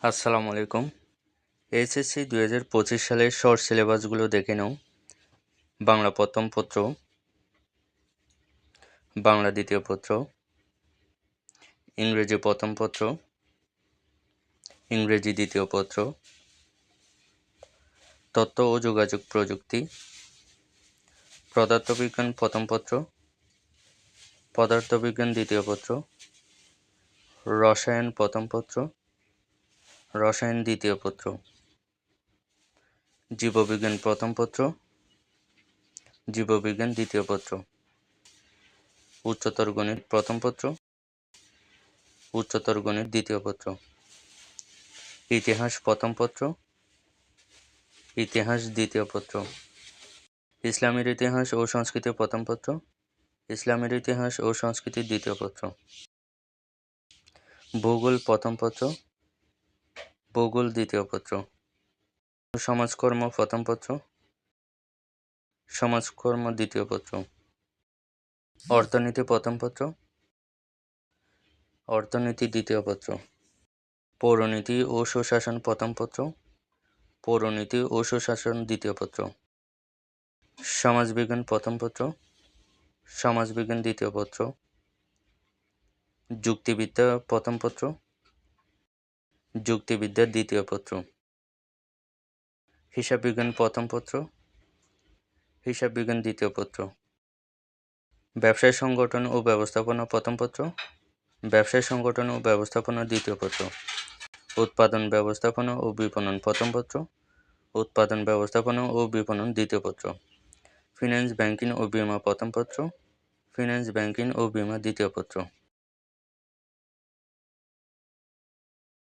আসসালামু আলাইকুম। এইচএসসি 2025 সালের শর্ট সিলেবাসগুলো দেখে নাও। বাংলা প্রথম পত্র, বাংলা দ্বিতীয় পত্র, ইংরেজি প্রথম পত্র, ইংরেজি দ্বিতীয় পত্র, তথ্য ও যোগাযোগ প্রযুক্তি, পদার্থবিজ্ঞান প্রথম পত্র, পদার্থবিজ্ঞান দ্বিতীয় পত্র, রসায়ন প্রথম পত্র, রসায়ন দ্বিতীয় পত্র, জীববিজ্ঞান প্রথম পত্র, জীববিজ্ঞান দ্বিতীয় পত্র, উচ্চতর গণিত প্রথম পত্র, উচ্চতর গণিত দ্বিতীয় পত্র, ইতিহাস প্রথম পত্র, ইতিহাস দ্বিতীয় পত্র, ইসলামের ইতিহাস ও সংস্কৃতি প্রথম পত্র, ইসলামের ইতিহাস ও সংস্কৃতি দ্বিতীয় পত্র, ভূগোল প্রথম পত্র, ভূগোল দ্বিতীয় পত্র, সমাজকর্ম প্রথম পত্র, সমাজকর্ম দ্বিতীয় পত্র, অর্থনীতি প্রথম পত্র, অর্থনীতি দ্বিতীয় পত্র, পৌরনীতি ও সুশাসন প্রথম পত্র, পৌরনীতি ও সুশাসন দ্বিতীয় পত্র, সমাজবিজ্ঞান প্রথম পত্র, সমাজবিজ্ঞান দ্বিতীয় পত্র, যুক্তিবিদ্যা প্রথম পত্র, যুক্তিবিদ্যা দ্বিতীয় পত্র, হিসাববিজ্ঞান প্রথম পত্র, হিসাববিজ্ঞান দ্বিতীয় পত্র, ব্যবসায় সংগঠন ও ব্যবস্থাপনা প্রথম পত্র, ব্যবসায় সংগঠন ও ব্যবস্থাপনা দ্বিতীয় পত্র, উৎপাদন ব্যবস্থাপনা ও বিপণন প্রথম পত্র, উৎপাদন ব্যবস্থাপনা ও বিপণন দ্বিতীয় পত্র, ফিন্যান্স ব্যাংকিং ও বীমা প্রথম পত্র, ফিন্যান্স ব্যাংকিং ও বীমা দ্বিতীয় পত্র।